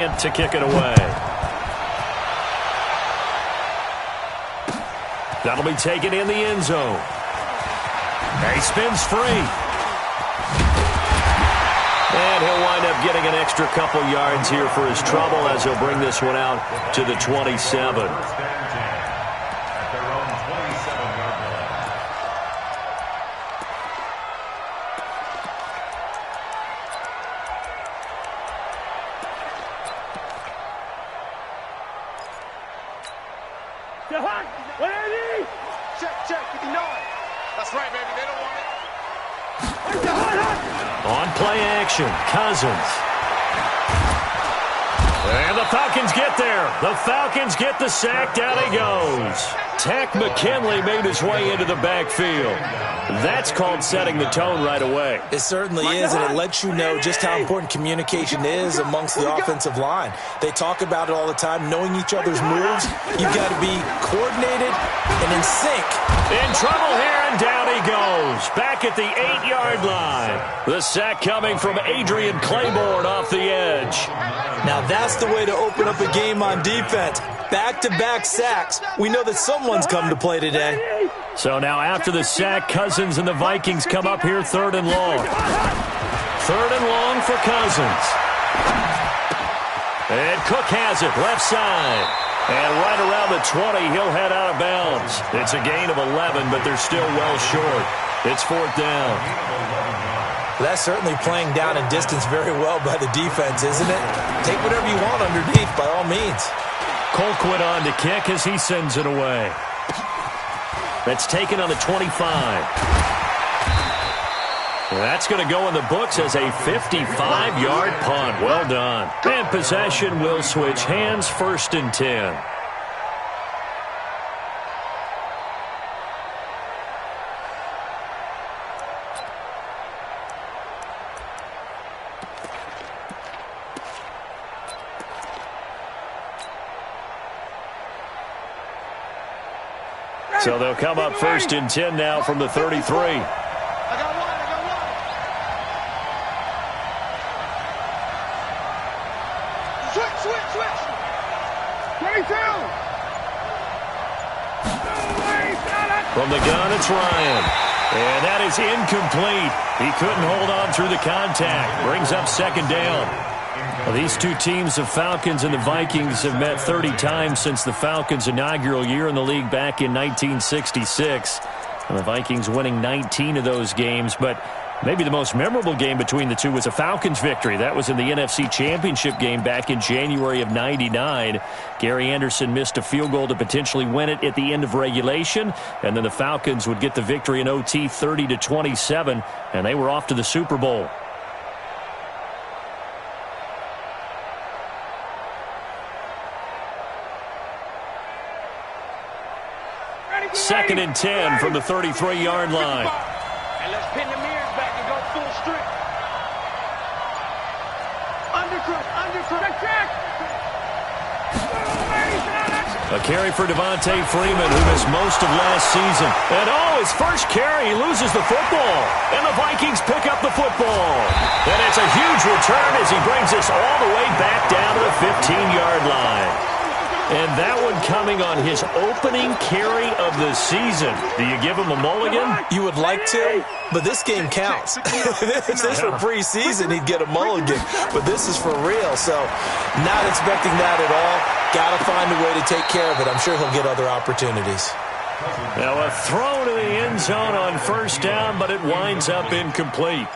to kick it away. That'll be taken in the end zone. He spins free. And he'll wind up getting an extra couple yards here for his trouble as he'll bring this one out to the 27. Check, 59. That's right, baby. They don't want it. On play action, Cousins. And the Falcons get there. The Falcons get the sack. Down he goes. Tack McKinley made his way into the backfield. That's called setting the tone right away. It certainly is, and it lets you know just how important communication is amongst the offensive line. They talk about it all the time, knowing each other's moves. You've got to be coordinated and in sync. In trouble here, and down he goes. Back at the 8-yard line. The sack coming from Adrian Claiborne off the edge. Now that's the way to open up a game on defense. Back-to-back sacks. We know that someone's come to play today. So now after the sack, Cousins and the Vikings come up here 3rd and long. 3rd and long for Cousins. And Cook has it, left side. And right around the 20, he'll head out of bounds. It's a gain of 11, but they're still well short. It's 4th down. That's certainly playing down in distance very well by the defense, isn't it? Take whatever you want underneath, by all means. Colquitt on to kick as he sends it away. That's taken on the 25. That's going to go in the books as a 55-yard punt. Well done. And possession will switch hands, 1st and 10. So they'll come up 1st and 10 now from the 33. I got one. Switch. 22. From the gun, it's Ryan. And that is incomplete. He couldn't hold on through the contact. Brings up 2nd down. Well, these two teams, the Falcons and the Vikings, have met 30 times since the Falcons' inaugural year in the league back in 1966. And the Vikings winning 19 of those games. But maybe the most memorable game between the two was a Falcons victory. That was in the NFC Championship game back in January of '99. Gary Anderson missed a field goal to potentially win it at the end of regulation. And then the Falcons would get the victory in OT 30-27. And they were off to the Super Bowl. 2nd and 10 from the 33-yard line. And let's pin the mirrors back and go full strength. Undercut. A carry for Devontae Freeman, who missed most of last season. And his first carry, he loses the football. And the Vikings pick up the football. And it's a huge return as he brings this all the way back down to the 15-yard line. And that one coming on his opening carry of the season. Do you give him a mulligan? You would like to, but this game counts. If this were preseason, he'd get a mulligan. But this is for real, so not expecting that at all. Got to find a way to take care of it. I'm sure he'll get other opportunities. Now a throw to the end zone on 1st down, but it winds up incomplete.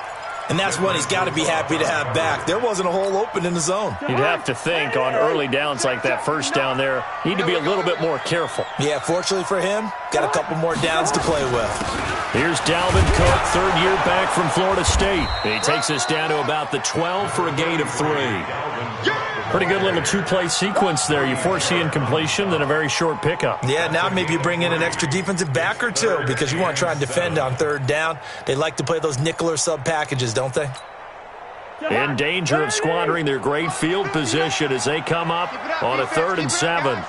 And that's one he's got to be happy to have back. There wasn't a hole open in the zone. You'd have to think on early downs like that 1st down there, need to be a little bit more careful. Yeah, fortunately for him, got a couple more downs to play with. Here's Dalvin Cook, 3rd year back from Florida State. He takes us down to about the 12 for a gain of 3. Pretty good little 2-play sequence there. You foresee incompletion, then a very short pickup. Yeah, now maybe you bring in an extra defensive back or two because you want to try and defend on 3rd down. They like to play those nickel or sub packages, don't they? In danger of squandering their great field position as they come up on a 3rd and 7.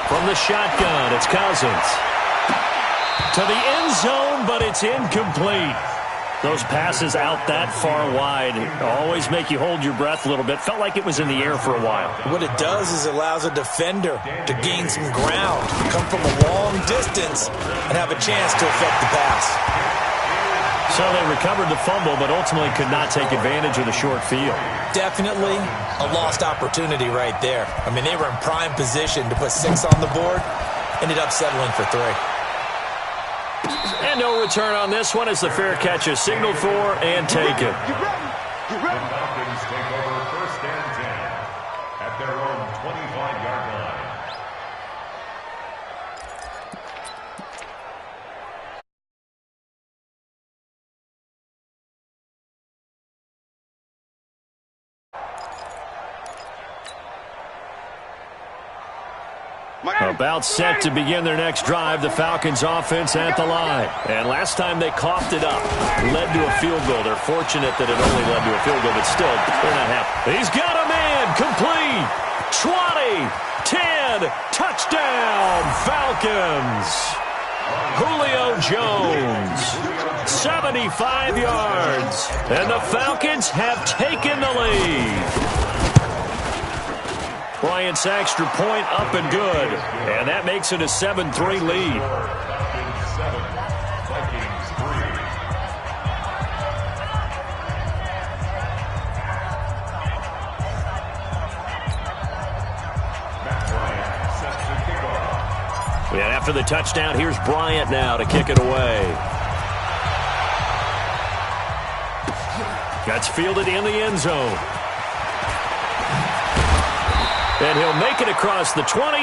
From the shotgun, it's Cousins. To the end zone, but it's incomplete. Those passes out that far wide always make you hold your breath a little bit. Felt like it was in the air for a while. What it does is it allows a defender to gain some ground, come from a long distance, and have a chance to affect the pass. So they recovered the fumble, but ultimately could not take advantage of the short field. Definitely a lost opportunity right there. I mean, they were in prime position to put 6 on the board, ended up settling for 3. And no return on this one as the fair catch is signaled for and taken. The Falcons take over 1st and 10 at their own 25-yard line. About set to begin their next drive, the Falcons offense at the line. And last time they coughed it up, led to a field goal. They're fortunate that it only led to a field goal, but still, they're not happy. He's got a man, complete, 20, 10, touchdown, Falcons. Julio Jones, 75 yards, and the Falcons have taken the lead. Bryant's extra point up and good, and that makes it a 7-3 lead. And after the touchdown, here's Bryant now to kick it away. That's fielded in the end zone. And he'll make it across the 20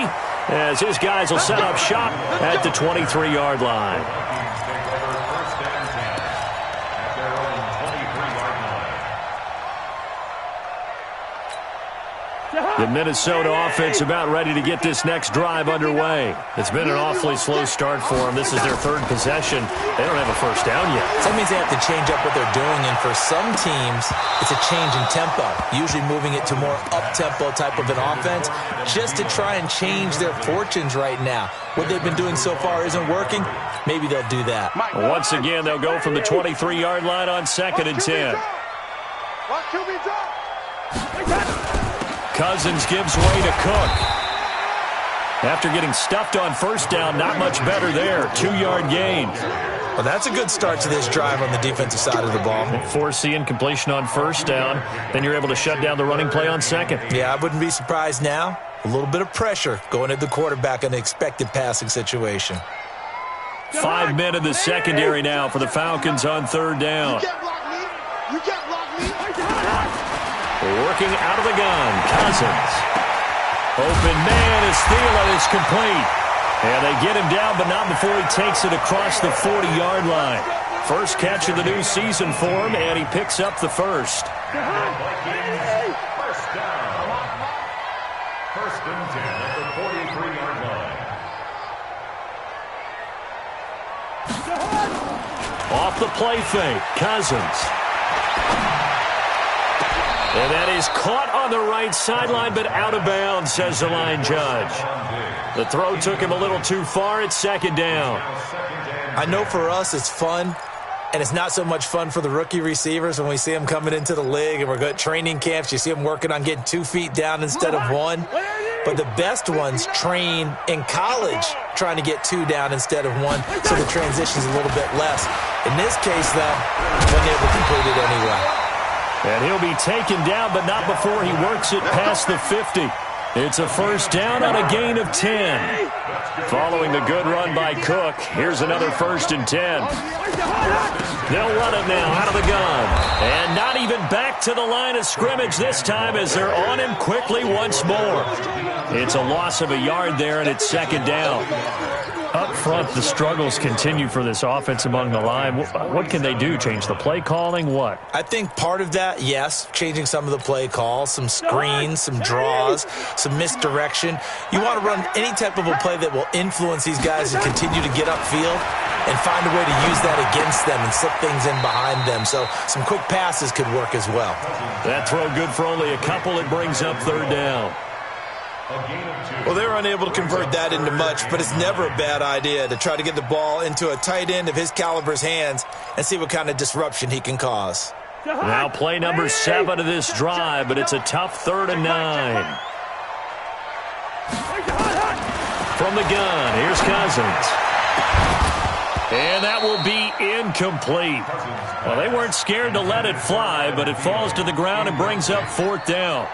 as his guys will set up shop at the 23-yard line. The Minnesota offense about ready to get this next drive underway. It's been an awfully slow start for them. This is their 3rd possession. They don't have a first down yet. That means they have to change up what they're doing, and for some teams, it's a change in tempo, usually moving it to more up-tempo type of an offense just to try and change their fortunes right now. What they've been doing so far isn't working. Maybe they'll do that. Once again, they'll go from the 23-yard line on 2nd and 10. Cousins gives way to Cook. After getting stuffed on first down, not much better there. 2-yard gain. Well, that's a good start to this drive on the defensive side of the ball. Force the incompletion on first down. Then you're able to shut down the running play on 2nd. Yeah, I wouldn't be surprised now. A little bit of pressure going at the quarterback in the expected passing situation. 5 men in the secondary now for the Falcons on 3rd down. You can't block me. You can't block me. Working out of the gun, Cousins. Open man is Thielen. It's complete. And they get him down, but not before he takes it across the 40-yard line. First catch of the new season for him, and he picks up the first. First down. 1st and 10 at the 43-yard line. Off the play fake, Cousins. And that is caught on the right sideline, but out of bounds, says the line judge. The throw took him a little too far. It's 2nd down. I know for us it's fun, and it's not so much fun for the rookie receivers when we see them coming into the league and we're good training camps. You see them working on getting 2 feet down instead of 1. But the best ones train in college trying to get 2 down instead of 1, so the transition's a little bit less. In this case, though, wasn't able to complete it anyway. And he'll be taken down, but not before he works it past the 50. It's a first down on a gain of 10. Following the good run by Cook, here's another 1st and 10. They'll run it now out of the gun. And not even back to the line of scrimmage this time as they're on him quickly once more. It's a loss of a yard there, and it's 2nd down. Up front, the struggles continue for this offense among the line. What can they do? Change the play calling? What? I think part of that, yes, changing some of the play calls, some screens, some draws, some misdirection. You want to run any type of a play that will influence these guys to continue to get upfield and find a way to use that against them and slip things in behind them. So some quick passes could work as well. That throw good for only a couple. It brings up 3rd down. A gain of 2. Well, they were unable to convert that into much, but it's never a bad idea to try to get the ball into a tight end of his caliber's hands and see what kind of disruption he can cause. Now play number 7 of this drive, but it's a tough 3rd and 9. From the gun, here's Cousins. And that will be incomplete. Well, they weren't scared to let it fly, but it falls to the ground and brings up 4th down.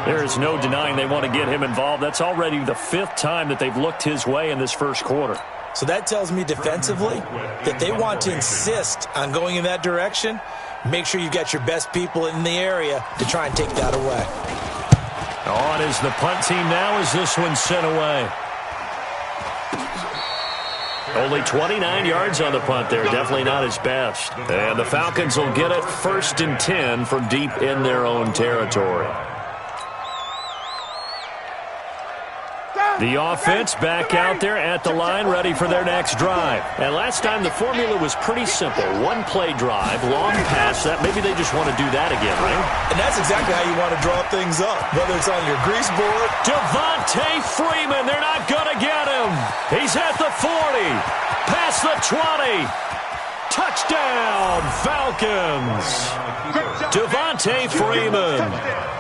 There is no denying they want to get him involved. That's already the 5th time that they've looked his way in this first quarter. So that tells me defensively that they want to insist on going in that direction. Make sure you've got your best people in the area to try and take that away. On is the punt team now as this one's sent away. Only 29 yards on the punt there. Definitely not his best. And the Falcons will get it 1st and 10 from deep in their own territory. The offense back out there at the line, ready for their next drive. And last time the formula was pretty simple. 1-play drive, long pass. That maybe they just want to do that again, right? And that's exactly how you want to draw things up, whether it's on your grease board. Devontae Freeman, they're not going to get him. He's at the 40, past the 20. Touchdown, Falcons. Devontae Freeman,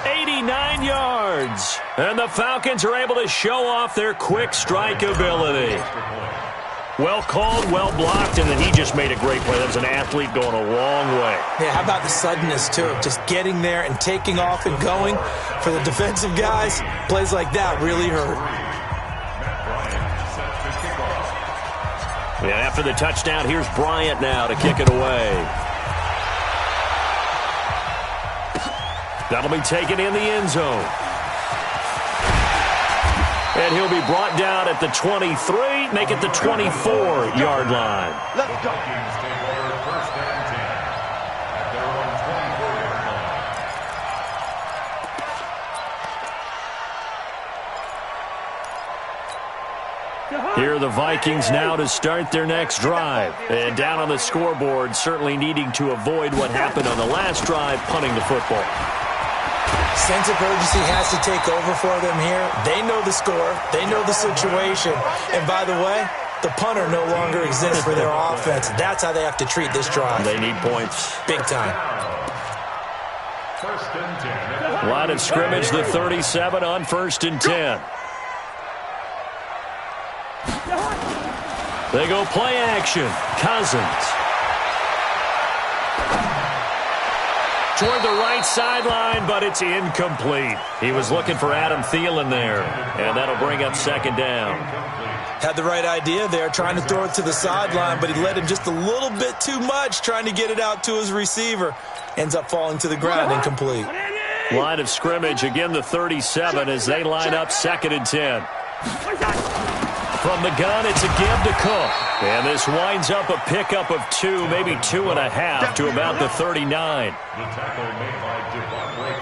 89 yards. And the Falcons are able to show off their quick strike ability. Well called, well blocked, and then he just made a great play. That was an athlete going a long way. Yeah, how about the suddenness, too? Just getting there and taking off and going. For the defensive guys, plays like that really hurt. And after the touchdown, here's Bryant now to kick it away. That'll be taken in the end zone. And he'll be brought down at the 23, make it the 24-yard line. Let's go. Here are the Vikings now to start their next drive. And down on the scoreboard, certainly needing to avoid what happened on the last drive, punting the football. Sense of urgency has to take over for them here. They know the score. They know the situation. And by the way, the punter no longer exists for their offense. That's how they have to treat this drive. They need points. Big time. 1st and 10. Line of scrimmage, the 37 on 1st and 10. They go play action. Cousins. Toward the right sideline, but it's incomplete. He was looking for Adam Thielen there, and that'll bring up 2nd down. Had the right idea there, trying to throw it to the sideline, but he led him just a little bit too much, trying to get it out to his receiver. Ends up falling to the ground, incomplete. Line of scrimmage, again the 37 as they line up 2nd and 10. From the gun, it's a give to Cook. And this winds up a pickup of 2, maybe 2.5 to about the 39.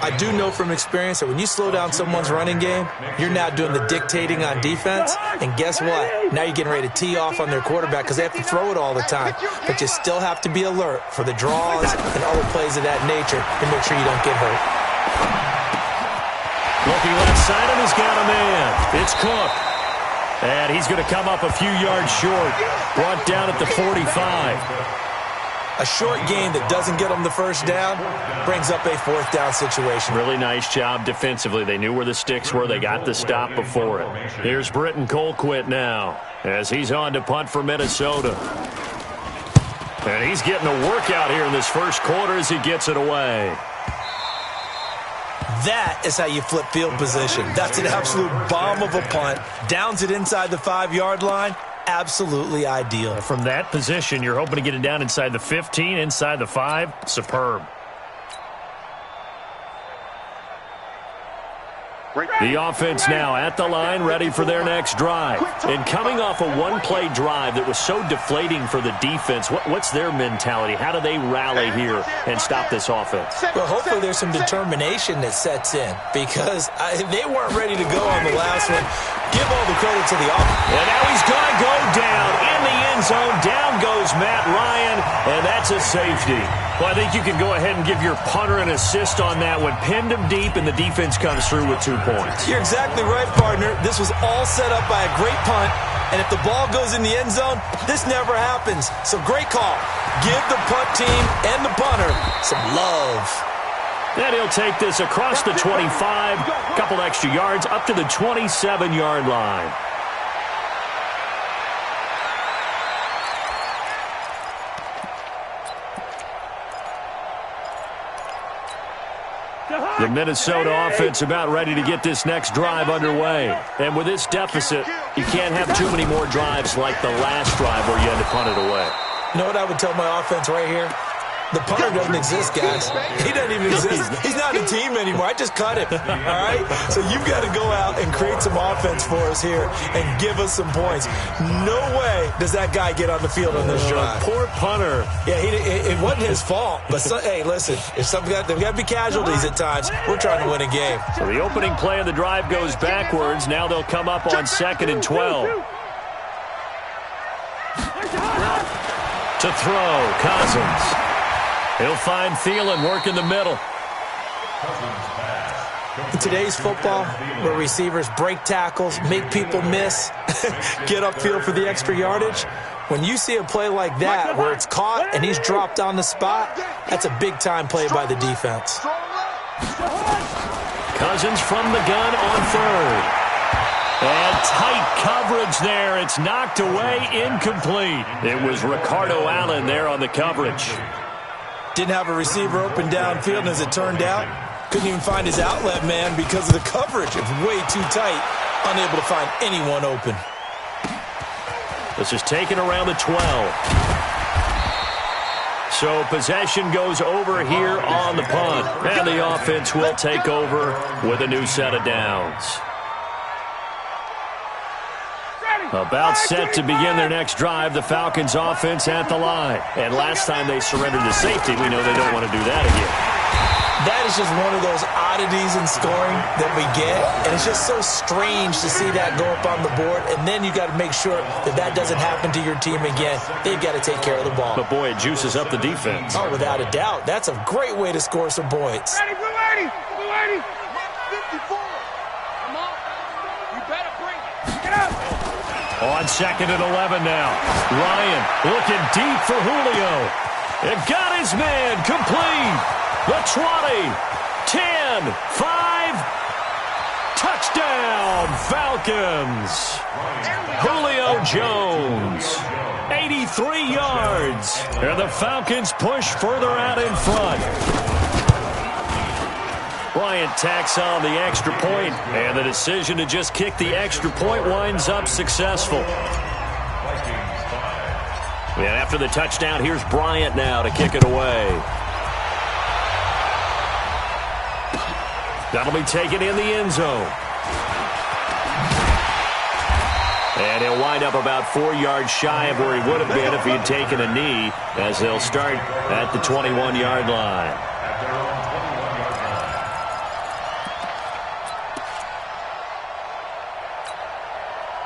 I do know from experience that when you slow down someone's running game, you're now doing the dictating on defense. And guess what? Now you're getting ready to tee off on their quarterback because they have to throw it all the time. But you still have to be alert for the draws and other plays of that nature to make sure you don't get hurt. Looking left side, and he's got a man. It's Cook. And he's going to come up a few yards short. Brought down at the 45. A short gain that doesn't get them the 1st down brings up a 4th down situation. Really nice job defensively. They knew where the sticks were. They got the stop before it. Here's Britton Colquitt now as he's on to punt for Minnesota. And he's getting a workout here in this first quarter as he gets it away. That is how you flip field position. That's an absolute bomb of a punt. Downs it inside the 5-yard line. Absolutely ideal. From that position, you're hoping to get it down inside the 15, inside the 5. Superb. The offense now at the line, ready for their next drive. And coming off a 1-play drive that was so deflating for the defense, what's their mentality? How do they rally here and stop this offense? Well, hopefully there's some determination that sets in because they weren't ready to go on the last one. Give all the credit to the offense. And now he's going to go down in the end zone. Down goes Matt Ryan, and that's a safety. Well, I think you can go ahead and give your punter an assist on that one. Pinned him deep, and the defense comes through with 2 points. You're exactly right, partner. This was all set up by a great punt, and if the ball goes in the end zone, this never happens. So great call. Give the punt team and the punter some love. Then he'll take this across the 25, a couple extra yards, up to the 27-yard line. The Minnesota offense about ready to get this next drive underway. And with this deficit, you can't have too many more drives like the last drive where you had to punt it away. You know what I would tell my offense right here? The punter doesn't exist, guys. He doesn't even exist. He's not a team anymore. I just cut him, all right? So you've got to go out and create some offense for us here and give us some points. No way does that guy get on the field on this drive. Poor punter. Yeah, it wasn't his fault. But, hey, listen, if there's got to be casualties at times. We're trying to win a game. So the opening play of the drive goes backwards. Now they'll come up on 2nd and 12. To throw, Cousins. He'll find Thielen work in the middle. In today's football, where receivers break tackles, make people miss, get upfield for the extra yardage, when you see a play like that where it's caught and he's dropped on the spot, that's a big-time play by the defense. Cousins from the gun on 3rd. And tight coverage there. It's knocked away, incomplete. It was Ricardo Allen there on the coverage. Didn't have a receiver open downfield, and as it turned out, couldn't even find his outlet man because of the coverage. It was way too tight, unable to find anyone open. This is taken around the 12. So possession goes over here on the punt. And the offense will take over with a new set of downs. About set to begin their next drive, the Falcons offense at the line. And last time they surrendered the safety, we know they don't want to do that again. That is just one of those oddities in scoring that we get. And it's just so strange to see that go up on the board. And then you got to make sure that doesn't happen to your team again. They've got to take care of the ball. But, boy, it juices up the defense. Oh, without a doubt. That's a great way to score some points. Ready, blue 80, blue 80. 54. Come on. You better bring it. Get up. On 2nd and 11 now. Ryan looking deep for Julio. It got his man complete. The 20, 10, 5. Touchdown, Falcons. Julio Jones, 83 yards. And the Falcons push further out in front. Bryant tacks on the extra point, and the decision to just kick the extra point winds up successful. And after the touchdown, here's Bryant now to kick it away. That'll be taken in the end zone. And he'll wind up about 4 yards shy of where he would have been if he had taken a knee, as they'll start at the 21-yard line.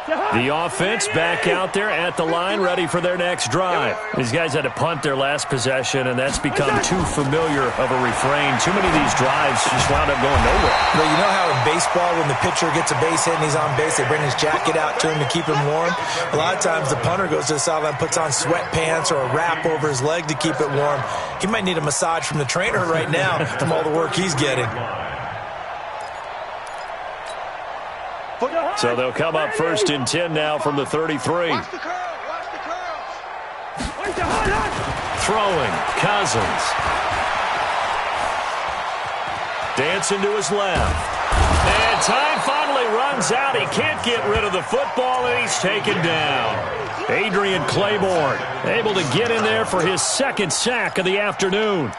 The offense back out there at the line, ready for their next drive. These guys had to punt their last possession, and that's become too familiar of a refrain. Too many of these drives just wound up going nowhere. Well, you know how in baseball, when the pitcher gets a base hit and he's on base, they bring his jacket out to him to keep him warm? A lot of times the punter goes to the sideline, puts on sweatpants or a wrap over his leg to keep it warm. He might need a massage from the trainer right now from all the work he's getting. So they'll come up 1st and 10 now from the 33. Watch the curl. Watch the curls. Throwing, Cousins. Dancing to his left. And time finally runs out. He can't get rid of the football, and he's taken down. Adrian Claiborne able to get in there for his 2nd sack of the afternoon.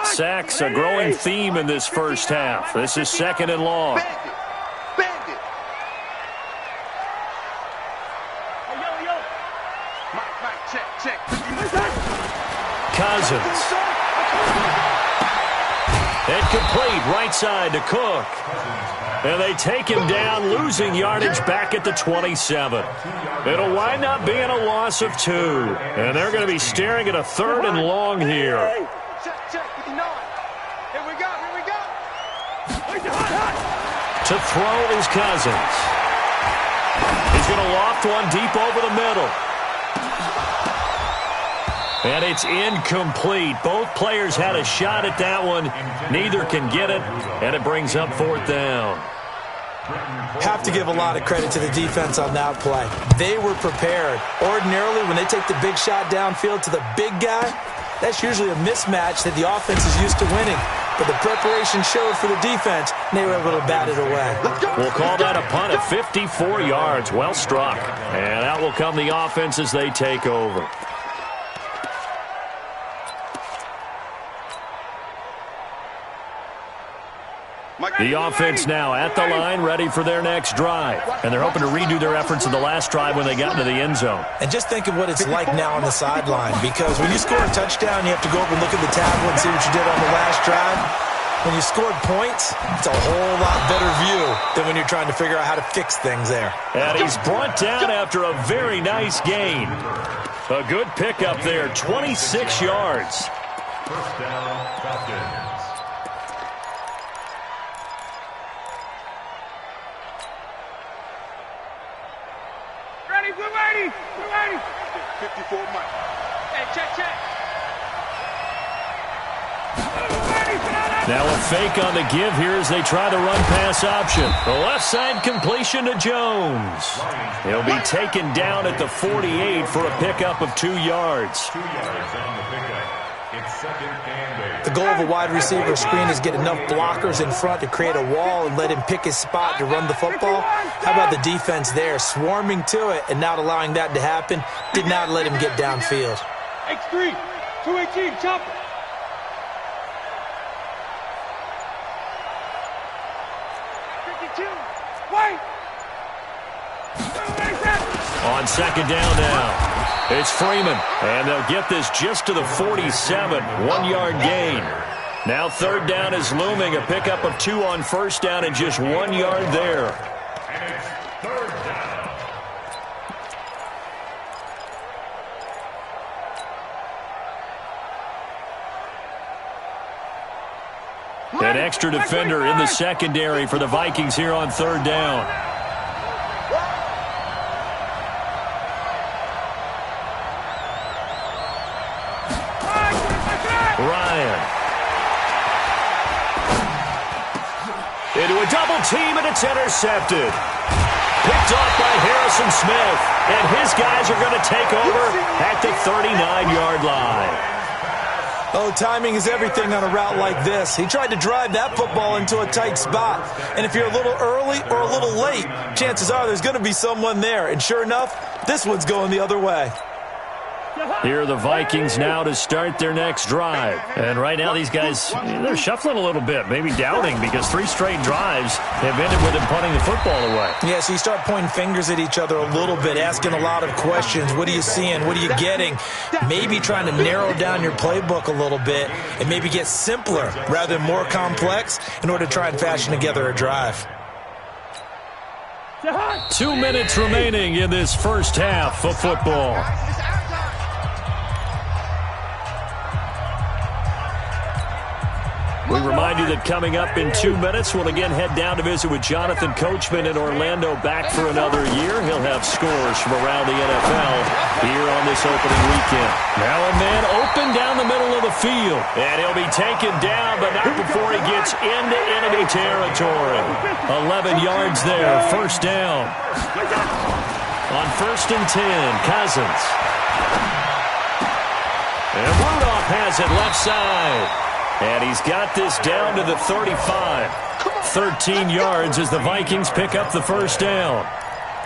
Sacks, a growing theme in this first half. This is 2nd and long. Bandit. Mike, check. Cousins. And complete right side to Cook. And they take him down, losing yardage back at the 27. It'll wind up being a loss of 2. And they're going to be staring at a 3rd and long here. Check, 59. Here we go. To throw is Cousins. He's going to loft one deep over the middle. And it's incomplete. Both players had a shot at that one. Neither can get it, and it brings up 4th down. Have to give a lot of credit to the defense on that play. They were prepared. Ordinarily, when they take the big shot downfield to the big guy, that's usually a mismatch that the offense is used to winning. But the preparation showed for the defense, and they were able to bat it away. We'll call that a punt of 54 yards. Well struck. And out will come the offense as they take over. The offense now at the line, ready for their next drive. And they're hoping to redo their efforts in the last drive when they got into the end zone. And just think of what it's like now on the sideline, because when you score a touchdown, you have to go up and look at the tablet and see what you did on the last drive. When you scored points, it's a whole lot better view than when you're trying to figure out how to fix things there. And he's brought down after a very nice gain. A good pickup there, 26 yards. First down, Falcons. Ready, 54 Mike. Hey, check. Now a fake on the give here as they try the run-pass option. The left side completion to Jones. He'll be taken down at the 48 for a pickup of 2 yards. 2 yards on the pickup. It's 2nd and 8. The goal of a wide receiver screen is get enough blockers in front to create a wall and let him pick his spot to run the football. How about the defense there, swarming to it and not allowing that to happen? Did not let him get downfield. X3, 218, chopper. On 2nd down now, it's Freeman, and they'll get this just to the 47, 1-yard gain. Now 3rd down is looming, a pickup of 2 on 1st down and just 1 yard there. And it's 3rd down. An extra defender in the secondary for the Vikings here on 3rd down. Ryan. Into a double team, and it's intercepted. Picked off by Harrison Smith. And his guys are going to take over at the 39-yard line. Oh, timing is everything on a route like this. He tried to drive that football into a tight spot. And if you're a little early or a little late, chances are there's going to be someone there. And sure enough, this one's going the other way. Here are the Vikings now to start their next drive. And right now these guys, they're shuffling a little bit, maybe doubting, because 3 straight drives have ended with them punting the football away. Yeah, so you start pointing fingers at each other a little bit, asking a lot of questions. What are you seeing? What are you getting? Maybe trying to narrow down your playbook a little bit and maybe get simpler rather than more complex in order to try and fashion together a drive. 2 minutes remaining in this first half of football. We remind you that coming up in 2 minutes, we'll again head down to visit with Jonathan Coachman in Orlando, back for another year. He'll have scores from around the NFL here on this opening weekend. Now a man open down the middle of the field, and he'll be taken down, but not before he gets into enemy territory. 11 yards there, 1st down. On 1st and 10, Cousins. And Rudolph has it left side. And he's got this down to the 35. 13 yards as the Vikings pick up the 1st down.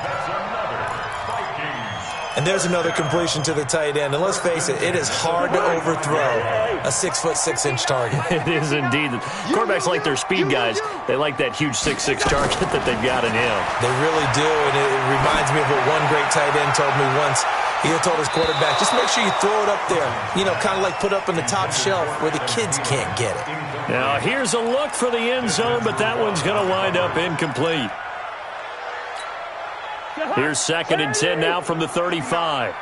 That's another Vikings. And there's another completion to the tight end. And let's face it, it is hard to overthrow a 6'6" target. It is indeed. Quarterbacks like their speed guys. They like that huge 6'6" target that they've got in him. They really do, and it reminds me of what one great tight end told me once. He had told his quarterback, just make sure you throw it up there. You know, kind of like put up on the top shelf where the kids can't get it. Now, here's a look for the end zone, but that one's going to wind up incomplete. Here's 2nd and 10 now from the 35.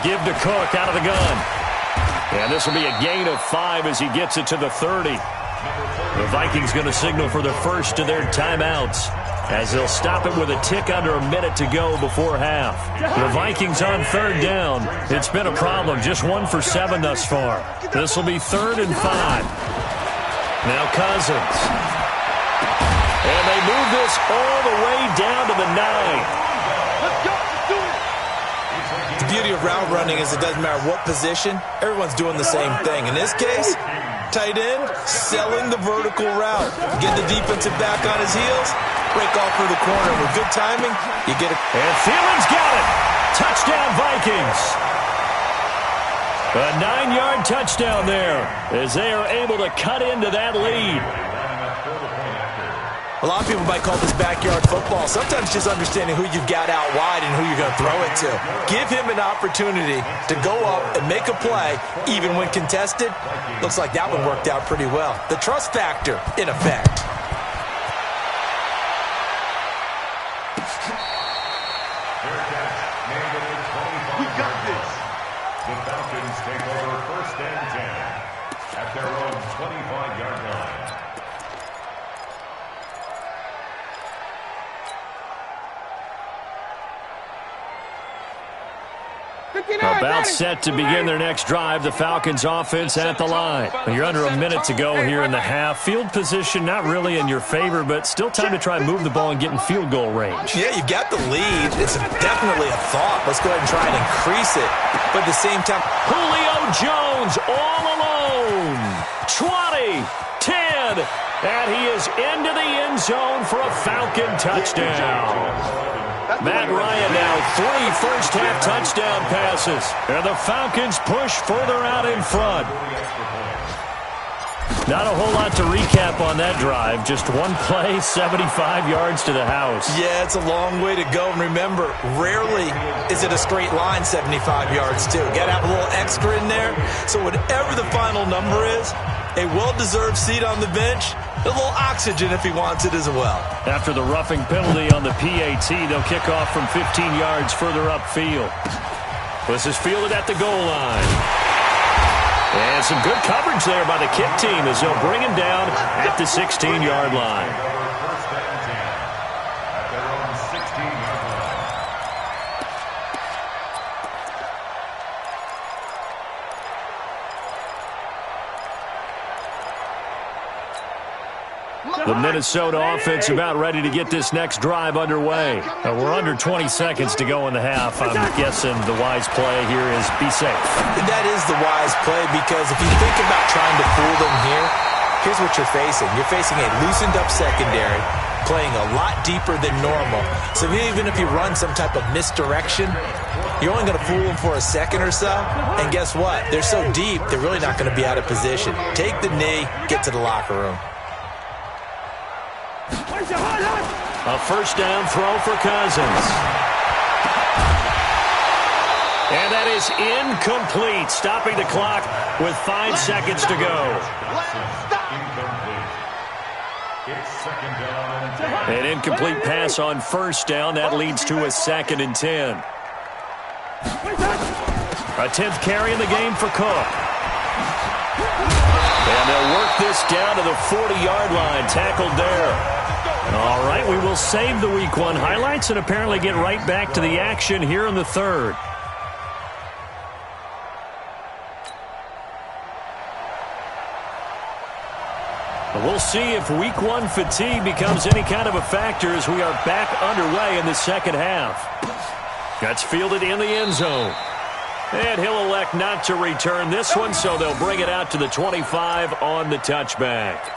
Give to Cook out of the gun. And this will be a gain of 5 as he gets it to the 30. The Vikings going to signal for the first of their timeouts, as they'll stop it with a tick under a minute to go before half. The Vikings on 3rd down. It's been a problem. Just 1 for 7 thus far. This will be 3rd and 5. Now Cousins. And they move this all the way down to the 9. Let's go. Do it. The beauty of route running is it doesn't matter what position, everyone's doing the same thing. In this case, tight end, selling the vertical route. Get the defensive back on his heels, break off through the corner. With good timing, you get it. And Thielens got it. Touchdown, Vikings. A 9-yard touchdown there as they are able to cut into that lead. A lot of people might call this backyard football. Sometimes just understanding who you've got out wide and who you're going to throw it to. Give him an opportunity to go up and make a play, even when contested. Looks like that one worked out pretty well. The trust factor, in effect. We got this. The Falcons take over 1st and 10 at their own 25-yard line. About set to begin their next drive. The Falcons offense at the line. You're under a minute to go here in the half. Field position not really in your favor, but still time to try and move the ball and get in field goal range. Yeah, you've got the lead. It's definitely a thought. Let's go ahead and try and increase it. But at the same time, Julio Jones all alone. 20, 10, and he is into the end zone for a Falcon touchdown. Matt Ryan now 3 first-half touchdown passes. And the Falcons push further out in front. Not a whole lot to recap on that drive. Just one play, 75 yards to the house. yeah, it's a long way to go. And remember, rarely is it a straight line 75 yards, too. Got to have a little extra in there. So whatever the final number is, a well-deserved seat on the bench, a little oxygen if he wants it as well. After the roughing penalty on the PAT, they'll kick off from 15 yards further upfield. This is fielded at the goal line. And some good coverage there by the kick team as they'll bring him down at the 16-yard line. 1st and 10 at their own 16-yard line. The Minnesota offense about ready to get this next drive underway. We're under 20 seconds to go in the half. I'm guessing the wise play here is be safe. That is the wise play, because if you think about trying to fool them here, here's what you're facing. You're facing a loosened-up secondary, playing a lot deeper than normal. So even if you run some type of misdirection, you're only going to fool them for a second or so. And guess what? They're so deep, they're really not going to be out of position. Take the knee, get to the locker room. A first down throw for Cousins. And that is incomplete, stopping the clock with 5 seconds to go. It's 2nd down and 10. An incomplete pass on first down. That leads to a 2nd and 10. A 10th carry in the game for Cook. And they'll work this down to the 40-yard line. Tackled there. All right, we will save the Week 1 highlights and apparently get right back to the action here in the 3rd. We'll see if Week 1 fatigue becomes any kind of a factor as we are back underway in the second half. That's fielded in the end zone. And he'll elect not to return this one, so they'll bring it out to the 25 on the touchback.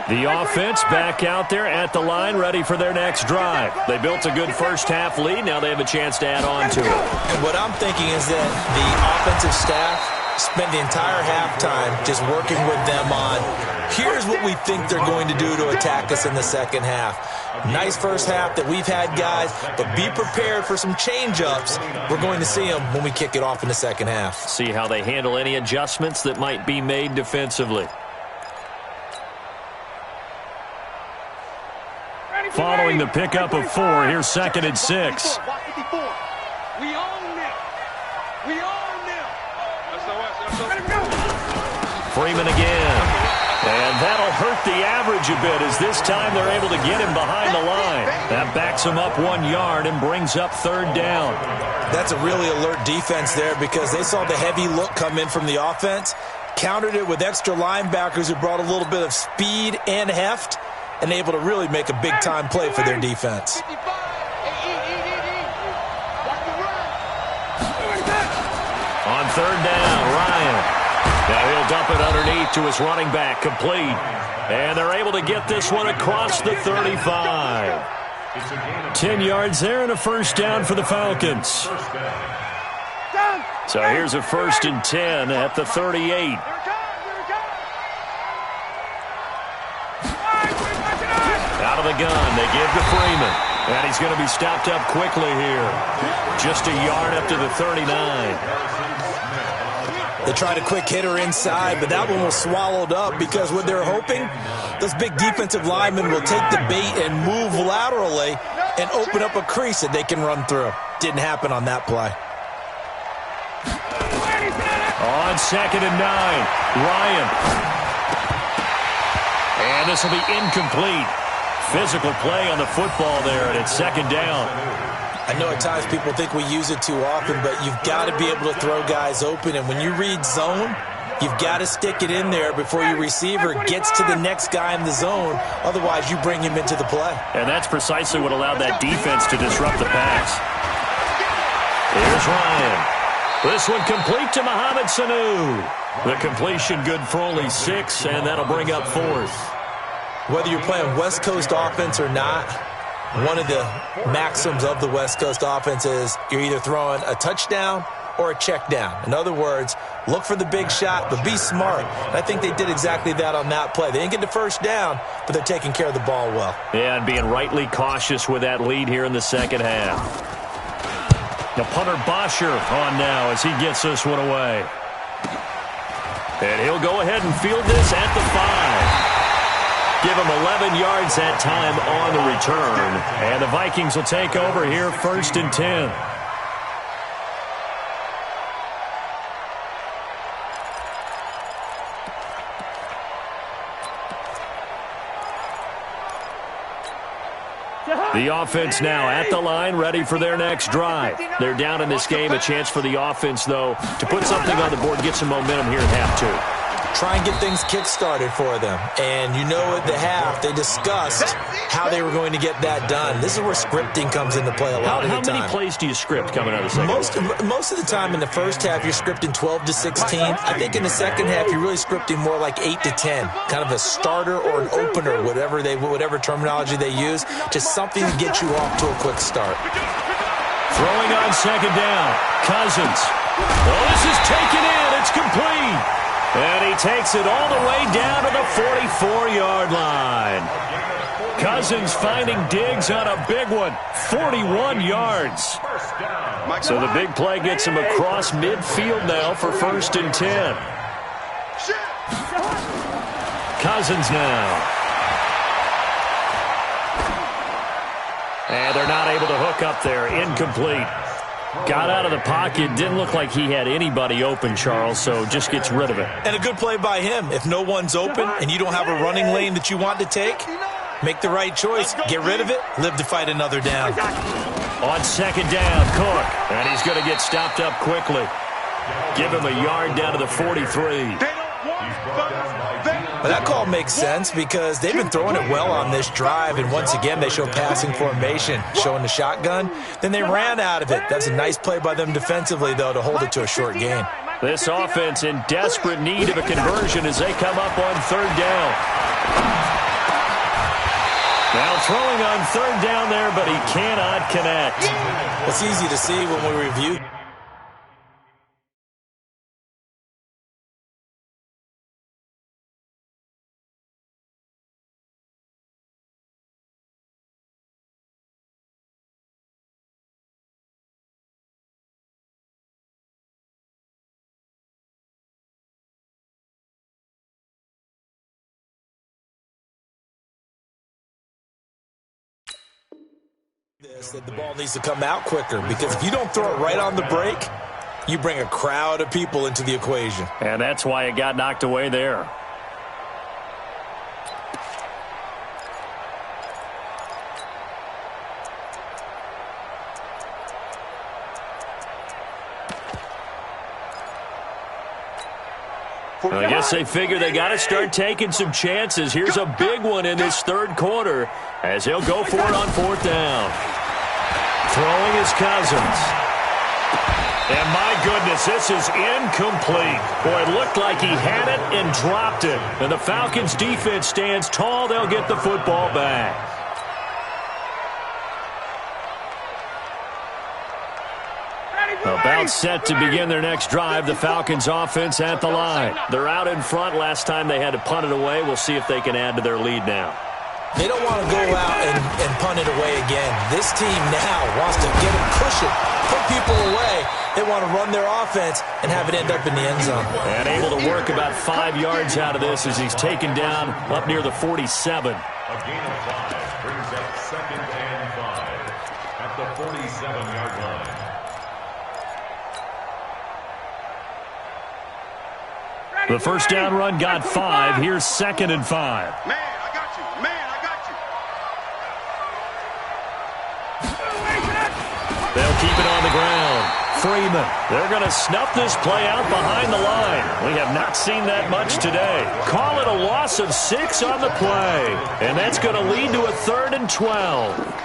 The offense back out there at the line, ready for their next drive. They built a good first-half lead. Now they have a chance to add on to it. And what I'm thinking is that the offensive staff spent the entire halftime just working with them on Here's what we think they're going to do to attack us in the second half. Nice first half that we've had, guys, but be prepared for some change-ups. We're going to see them when we kick it off in the second half. See how they handle any adjustments that might be made defensively. Following the pickup of 4, here's 2nd and 6. We own them. We own them. Freeman again. And that'll hurt the average a bit as this time they're able to get him behind the line. That backs him up 1 yard and brings up 3rd down. That's a really alert defense there because they saw the heavy look come in from the offense, countered it with extra linebackers who brought a little bit of speed and heft, and able to really make a big-time play for their defense. On 3rd down, Ryan. Now he'll dump it underneath to his running back, complete. And they're able to get this one across the 35. 10 yards there and a 1st down for the Falcons. So here's a 1st and 10 at the 38. Out of the gun, they give to Freeman. And he's going to be stopped up quickly here. Just a yard up to the 39. They tried a quick hitter inside, but that one was swallowed up because what they're hoping, those big defensive linemen will take the bait and move laterally and open up a crease that they can run through. Didn't happen on that play. On 2nd and 9, Ryan. And this will be incomplete. Physical play on the football there, and it's 2nd down. I know at times people think we use it too often, but you've got to be able to throw guys open. And when you read zone, you've got to stick it in there before your receiver gets to the next guy in the zone. Otherwise, you bring him into the play. And that's precisely what allowed that defense to disrupt the pass. Here's Ryan. This one complete to Mohamed Sanu. The completion good for only 6, and that'll bring up 4th. Whether you're playing West Coast offense or not, one of the maxims of the West Coast offense is you're either throwing a touchdown or a check down. In other words, look for the big shot, but be smart. And I think they did exactly that on that play. They didn't get the 1st down, but they're taking care of the ball well. Yeah, and being rightly cautious with that lead here in the second half. The punter Bosher on now as he gets this one away. And he'll go ahead and field this at the 5. Give him 11 yards that time on the return. And the Vikings will take over here 1st and 10. The offense now at the line, ready for their next drive. They're down in this game. A chance for the offense, though, to put something on the board, get some momentum here in half 2. Try and get things kick-started for them. And you know at the half, they discussed how they were going to get that done. This is where scripting comes into play a lot of the time. How many plays do you script coming out of the second half? Most of the time in the first half, you're scripting 12 to 16. I think in the second half, you're really scripting more like 8 to 10. Kind of a starter or an opener, whatever terminology they use. Just something to get you off to a quick start. Throwing on 2nd down. Cousins. Oh, this is taken in. It's complete. And he takes it all the way down to the 44-yard line. Cousins finding Diggs on a big one. 41 yards. So the big play gets him across midfield now for 1st and 10. Cousins now. And they're not able to hook up there. Incomplete. Got out of the pocket. Didn't look like he had anybody open, Charles, so just gets rid of it. And a good play by him. If no one's open and you don't have a running lane that you want to take, make the right choice. Get rid of it. Live to fight another down. On 2nd down, Cook. And he's going to get stopped up quickly. Give him a yard down to the 43. Well, that call makes sense because they've been throwing it well on this drive, and once again they show passing formation, showing the shotgun. Then they ran out of it. That's a nice play by them defensively, though, to hold it to a short gain. This offense in desperate need of a conversion as they come up on 3rd down. Now throwing on 3rd down there, but he cannot connect. It's easy to see when we review That the ball needs to come out quicker, because if you don't throw it right on the break, you bring a crowd of people into the equation. And that's why it got knocked away there. I guess they figure they got to start taking some chances. Here's a big one in this third quarter as he'll go for it on fourth down. Throwing his Cousins. And my goodness, this is incomplete. Boy, it looked like he had it and dropped it. And the Falcons defense stands tall. They'll get the football back. About set to begin their next drive. The Falcons offense at the line. They're out in front. Last time they had to punt it away. We'll see if they can add to their lead now. They don't want to go out and punt it away again. This team now wants to get it, push it, put people away. They want to run their offense and have it end up in the end zone. And able to work about 5 yards out of this as he's taken down up near the 47. A gain of 5 brings up 2nd and 5 at the 47-yard line. The first down run got 5. Here's 2nd and 5. Man, I got you. Man, I got you. They'll keep it on the ground. Freeman. They're going to snuff this play out behind the line. We have not seen that much today. Call it a loss of 6 on the play. And that's going to lead to a 3rd and 12.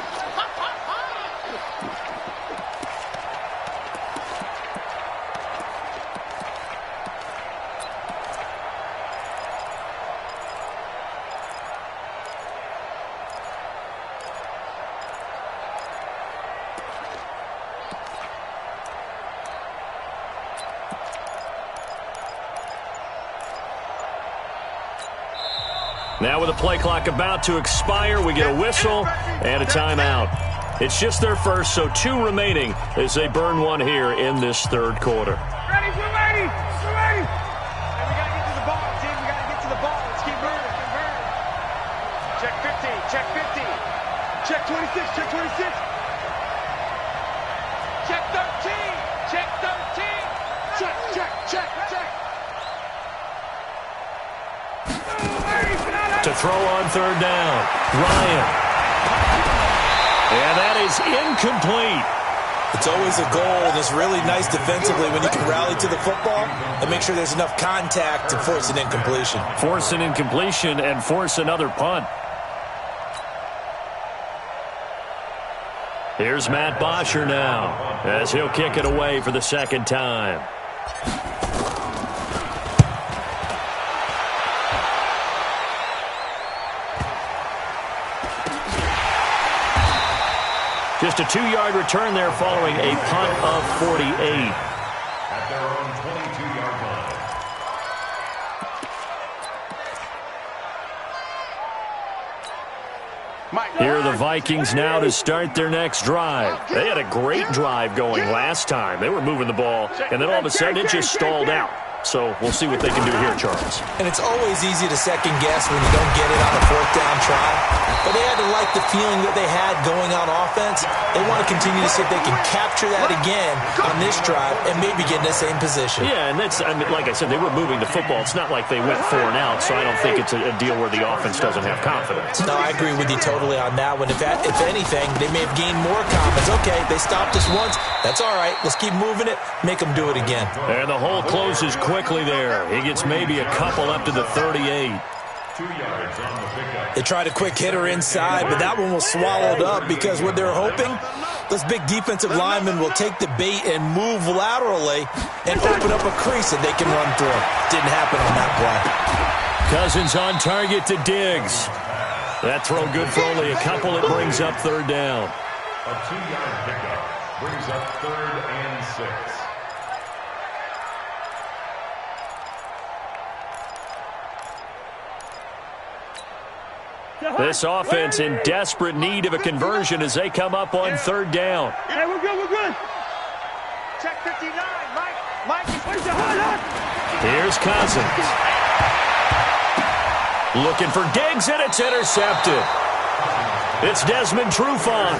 Now with the play clock about to expire, we get a whistle and a timeout. It's just their first, so 2 remaining as they burn one here in this third quarter. Ready, we're ready, we're ready. And we got to get to the ball, team. We got to get to the ball. Let's keep moving, keep moving. Check 15, check 15. Check 26, check 26. Check 13, check 13. Check, check, check, check. To throw on third down, Ryan. And that is incomplete. It's always a goal, and it's really nice defensively when you can rally to the football and make sure there's enough contact to force an incompletion. Force an incompletion and force another punt. Here's Matt Bosher now as he'll kick it away for the second time. Just a 2-yard return there following a punt of 48. At their own 22-yard line. Here are the Vikings now to start their next drive. They had a great drive going last time. They were moving the ball, and then all of a sudden it just stalled out. So we'll see what they can do here, Charles. And it's always easy to second guess when you don't get it on a 4th down try. But they had to like the feeling that they had going on offense. They want to continue to see if they can capture that again on this drive and maybe get in the same position. Yeah, and that's, I mean, like I said, they were moving the football. It's not like they went 4 and out, so I don't think it's a deal where the offense doesn't have confidence. No, I agree with you totally on that one. If anything, they may have gained more confidence. Okay, they stopped us once. That's all right. Let's keep moving it, make them do it again. And the hole closes quickly there. He gets maybe a couple up to the 38. 2 yards on the pickup. They tried a quick hitter inside, but that one was swallowed up because what they're hoping, those big defensive linemen will take the bait and move laterally and open up a crease that they can run through. Didn't happen on that play. Cousins on target to Diggs. That throw good for only a couple. It brings up third down. A 2-yard pickup brings up 3rd and 6. This offense in desperate need of a conversion as they come up on third down. Hey, we're good, we're good. Check 59, Mike, where's the hot? Here's Cousins. Looking for Diggs, and it's intercepted. It's Desmond Trufant.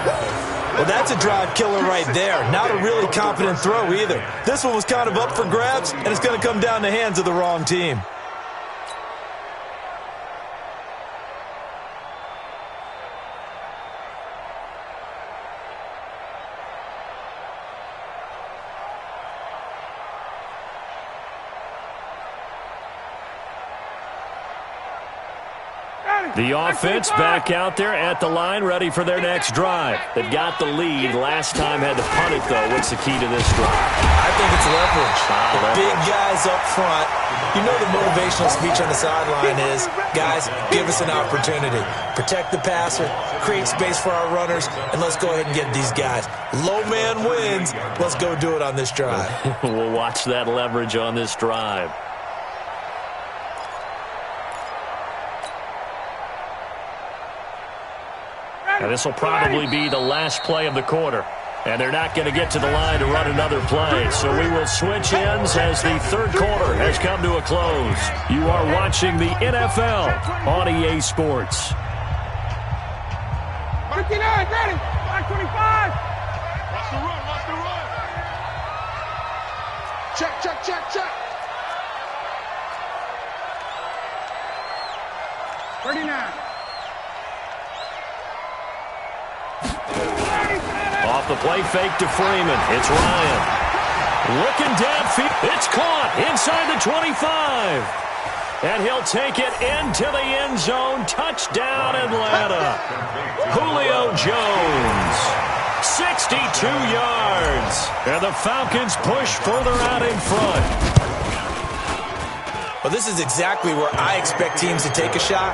Well, that's a drive killer right there. Not a really confident throw either. This one was kind of up for grabs, and it's going to come down the hands of the wrong team. The offense back out there at the line, ready for their next drive. They've got the lead. Last time had to punt it, though. What's the key to this drive? I think it's leverage. The big guys up front. You know the motivational speech on the sideline is, guys, give us an opportunity. Protect the passer, create space for our runners, and let's go ahead and get these guys. Low man wins. Let's go do it on this drive. We'll watch that leverage on this drive. And this will probably be the last play of the quarter. And they're not going to get to the line to run another play. So we will switch ends as the third quarter has come to a close. You are watching the NFL on EA Sports. 59, ready. 525. Watch the run, watch the run. Check, check, check, check. 39. Off the play fake to Freeman. It's Ryan. Looking downfield. It's caught inside the 25. And he'll take it into the end zone. Touchdown, Atlanta. Julio Jones. 62 yards. And the Falcons push further out in front. Well, this is exactly where I expect teams to take a shot.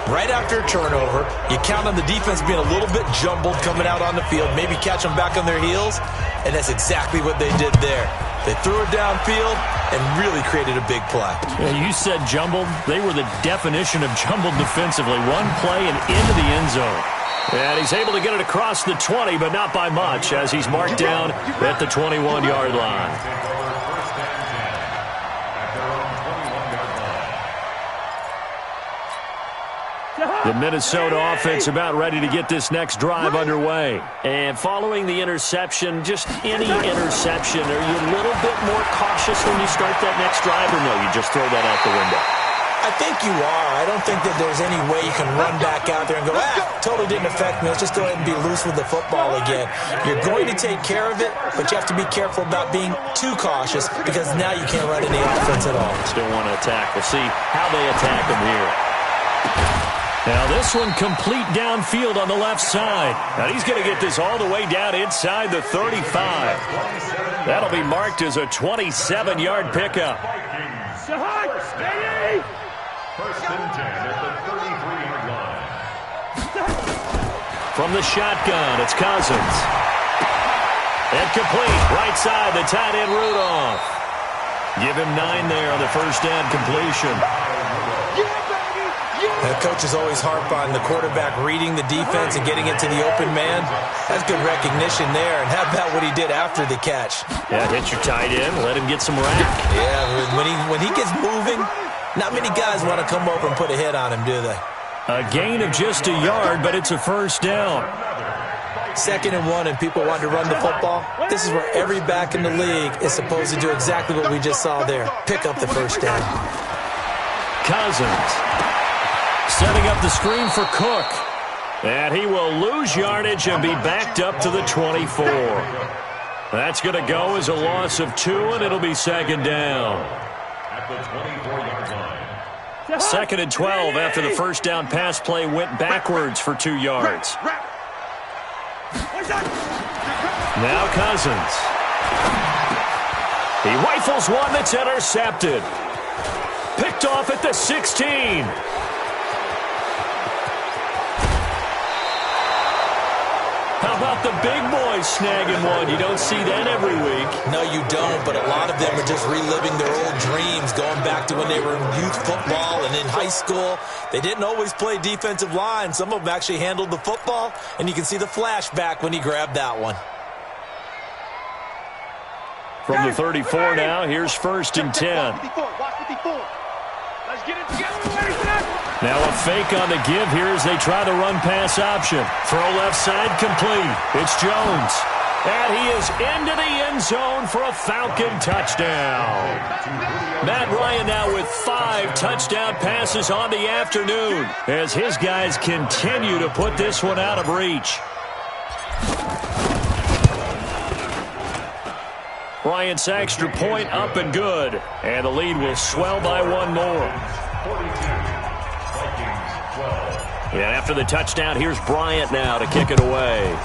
Right after a turnover, you count on the defense being a little bit jumbled coming out on the field, maybe catch them back on their heels, and that's exactly what they did there. They threw it downfield and really created a big play. Yeah, you said jumbled. They were the definition of jumbled defensively. One play and into the end zone. And he's able to get it across the 20, but not by much, as he's marked down at the 21-yard line. The Minnesota offense about ready to get this next drive underway. And following the interception, just any interception, are you a little bit more cautious when you start that next drive, or no, you just throw that out the window? I think you are. I don't think that there's any way you can run back out there and go, totally didn't affect me. Let's just go ahead and be loose with the football again. You're going to take care of it, but you have to be careful about being too cautious because now you can't run any offense at all. Still want to attack. We'll see how they attack them here. Now this one complete downfield on the left side. And he's going to get this all the way down inside the 35. That'll be marked as a 27-yard pickup. First and 10 at the 33-yard line. From the shotgun, it's Cousins. And complete, right side, the tight end Rudolph. Give him 9 there on the first down completion. The coaches always harp on the quarterback reading the defense and getting it to the open man. That's good recognition there. And how about what he did after the catch? Yeah, hit your tight end, let him get some rack. Yeah, when he gets moving, not many guys want to come over and put a hit on him, do they? A gain of just a yard, but it's a first down. 2nd and 1, and people want to run the football. This is where every back in the league is supposed to do exactly what we just saw there. Pick up the first down. Cousins setting up the screen for Cook. And he will lose yardage and be backed up to the 24. That's going to go as a loss of 2, and it'll be 2nd down. At the 24-yard line. 2nd and 12 after the first down pass play went backwards for 2 yards. Now Cousins. He rifles one that's intercepted. Picked off at the 16. How about the big boys snagging one? You don't see that every week. No, you don't, but a lot of them are just reliving their old dreams, going back to when they were in youth football and in high school. They didn't always play defensive line. Some of them actually handled the football, and you can see the flashback when he grabbed that one. From the 34 now, here's 1st and 10. Watch 54. Let's get it together. Ready for that? Now a fake on the give here as they try the run-pass option. Throw left side complete. It's Jones. And he is into the end zone for a Falcon touchdown. Matt Ryan now with 5 touchdown passes on the afternoon as his guys continue to put this one out of reach. Bryant's extra point up and good. And the lead will swell by 1 more. And after the touchdown, here's Bryant now to kick it away.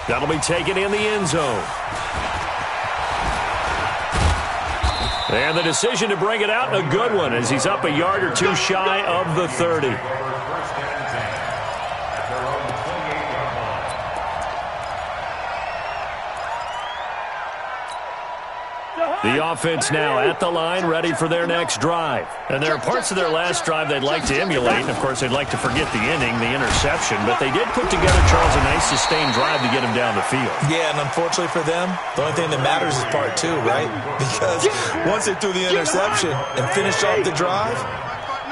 That'll be taken in the end zone. And the decision to bring it out, a good one, as he's up a yard or 2 shy of the 30. The offense now at the line, ready for their next drive. And there are parts of their last drive they'd like to emulate. And, of course, they'd like to forget the ending, the interception. But they did put together, Charles, a nice sustained drive to get him down the field. Yeah, and unfortunately for them, the only thing that matters is part 2, right? Because once they threw the interception and finished off the drive,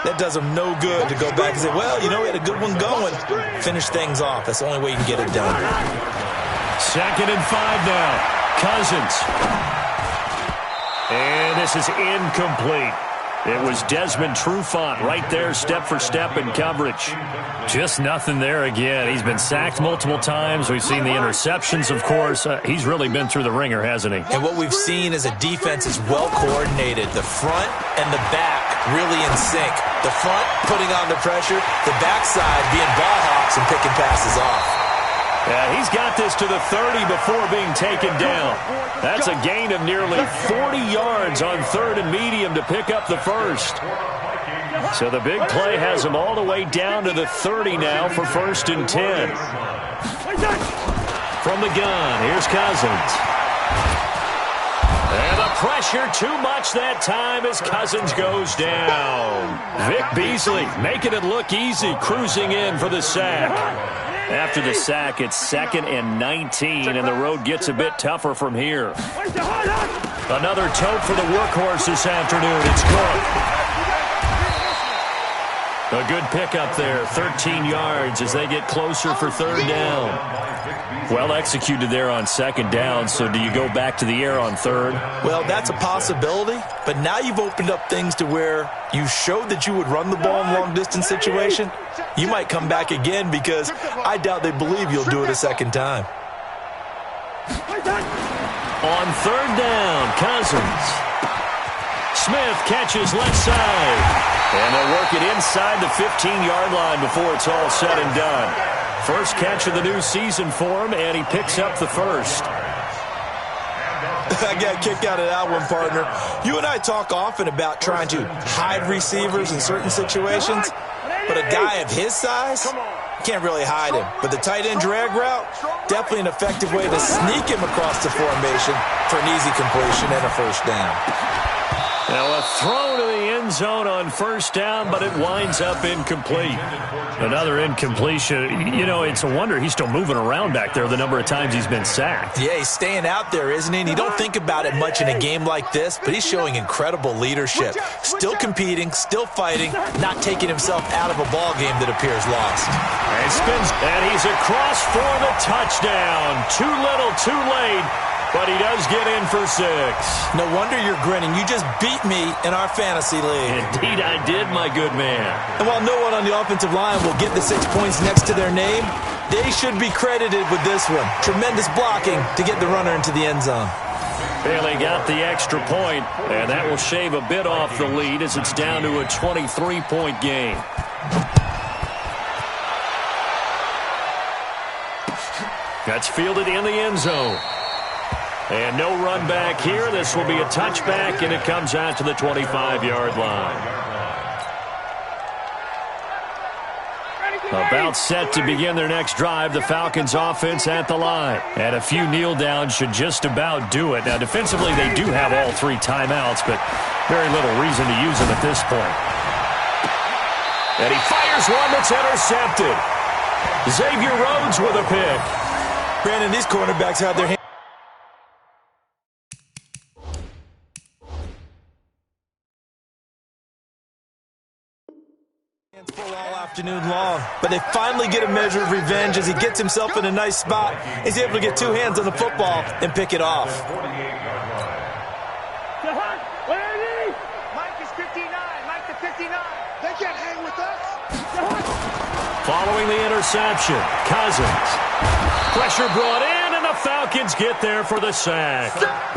that does them no good to go back and say, well, you know, we had a good one going. Finish things off. That's the only way you can get it done. 2nd and 5 now. Cousins. And this is incomplete. It was Desmond Trufant right there, step for step in coverage. Just nothing there again. He's been sacked multiple times. We've seen the interceptions, of course. He's really been through the ringer, hasn't he? And what we've seen is a defense is well coordinated. The front and the back really in sync. The front putting on the pressure, the backside being ball hawks and picking passes off. Yeah, he's got this to the 30 before being taken down. That's a gain of nearly 40 yards on 3rd and medium to pick up the first. So the big play has him all the way down to the 30 now for 1st and 10. From the gun, here's Cousins. And the pressure too much that time as Cousins goes down. Vic Beasley making it look easy, cruising in for the sack. After the sack, it's 2nd and 19, and the road gets a bit tougher from here. Another tote for the workhorse this afternoon. It's Cook. A good pickup there, 13 yards as they get closer for 3rd down. Well executed there on 2nd down, so do you go back to the air on 3rd? Well, that's a possibility, but now you've opened up things to where you showed that you would run the ball in long-distance situation. You might come back again because I doubt they believe you'll do it a 2nd time. On 3rd down, Cousins. Smith catches left side. And they'll work it inside the 15-yard line before it's all said and done. First catch of the new season for him, and he picks up the first. I got a kick out of that one, partner. You and I talk often about trying to hide receivers in certain situations, but a guy of his size, you can't really hide him. But the tight end drag route, definitely an effective way to sneak him across the formation for an easy completion and a 1st down. Now a throw to the end zone on 1st down, but it winds up incomplete. Another incompletion. You know, it's a wonder he's still moving around back there the number of times he's been sacked. Yeah, he's staying out there, isn't he? And you don't think about it much in a game like this, but he's showing incredible leadership. Still competing, still fighting, not taking himself out of a ball game that appears lost. And spins, and he's across for the touchdown. Too little, too late. But he does get in for 6. No wonder you're grinning. You just beat me in our fantasy league. Indeed I did, my good man. And while no one on the offensive line will get the 6 points next to their name, they should be credited with this one. Tremendous blocking to get the runner into the end zone. Bailey got the extra point, and that will shave a bit off the lead as it's down to a 23-point game. That's fielded in the end zone. And no run back here. This will be a touchback, and it comes out to the 25-yard line. About set to begin their next drive, the Falcons offense at the line. And a few kneel downs should just about do it. Now, defensively, they do have all 3 timeouts, but very little reason to use them at this point. And he fires one that's intercepted. Xavier Rhodes with a pick. Brandon, these cornerbacks have their hands. afternoon long, but they finally get a measure of revenge as he gets himself in a nice spot. He's able to get two hands on the football and pick it off. Mike is 59. Mike to 59. They can't hang with us. Following the interception, Cousins. Pressure brought in, and the Falcons get there for the sack.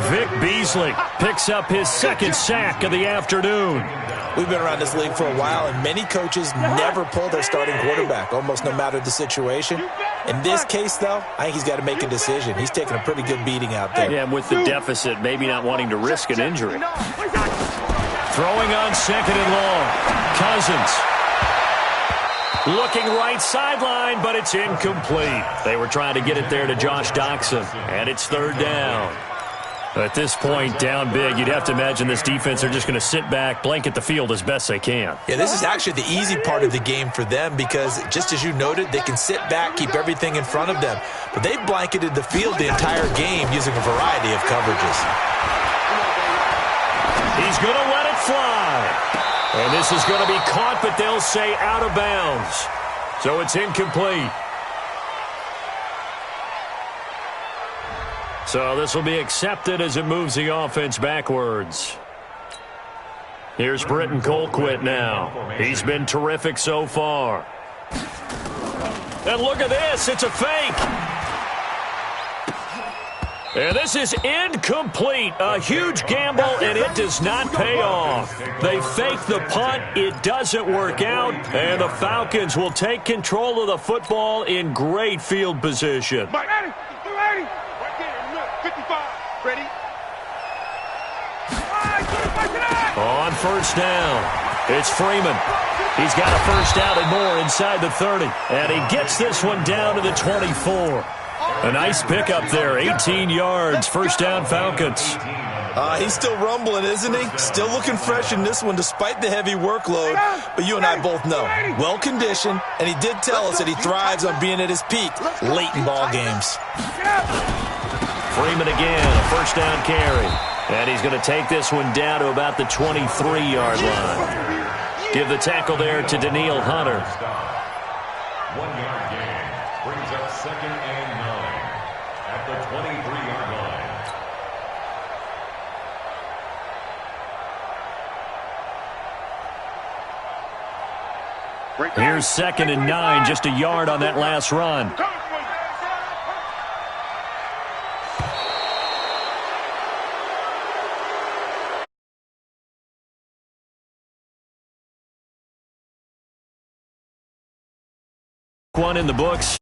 Vic Beasley picks up his second sack of the afternoon. We've been around this league for a while, and many coaches never pull their starting quarterback, almost no matter the situation. In this case, though, I think he's got to make a decision. He's taking a pretty good beating out there. Yeah, with the deficit, maybe not wanting to risk an injury. Throwing on second and long. Cousins. Looking right sideline, but it's incomplete. They were trying to get it there to Josh Doxson, and it's third down. At this point, down big, you'd have to imagine this defense are just going to sit back, blanket the field as best they can. Yeah, this is actually the easy part of the game for them because, just as you noted, they can sit back, keep everything in front of them. But they've blanketed the field the entire game using a variety of coverages. He's going to let it fly. And this is going to be caught, but they'll say out of bounds. So it's incomplete. So this will be accepted as it moves the offense backwards. Here's Britton Colquitt now. He's been terrific so far. And look at this. It's a fake. And this is incomplete. A huge gamble, and it does not pay off. They fake the punt. It doesn't work out. And the Falcons will take control of the football in great field position. Mike, ready? Right there, 55. Ready? On first down, it's Freeman. He's got a first down and more inside the 30. And he gets this one down to the 24. A nice pickup there, 18 yards, first down Falcons. He's still rumbling, isn't he? Still looking fresh in this one despite the heavy workload. But you and I both know, well-conditioned, and he did tell us that he thrives on being at his peak late in ball games. Freeman again, a first down carry. And he's going to take this one down to about the 23-yard line. Give the tackle there to Daniil Hunter. 1 yard gain brings up second and 9 at the 23-yard line. Here's second and 9, just a yard on that last run. One in the books.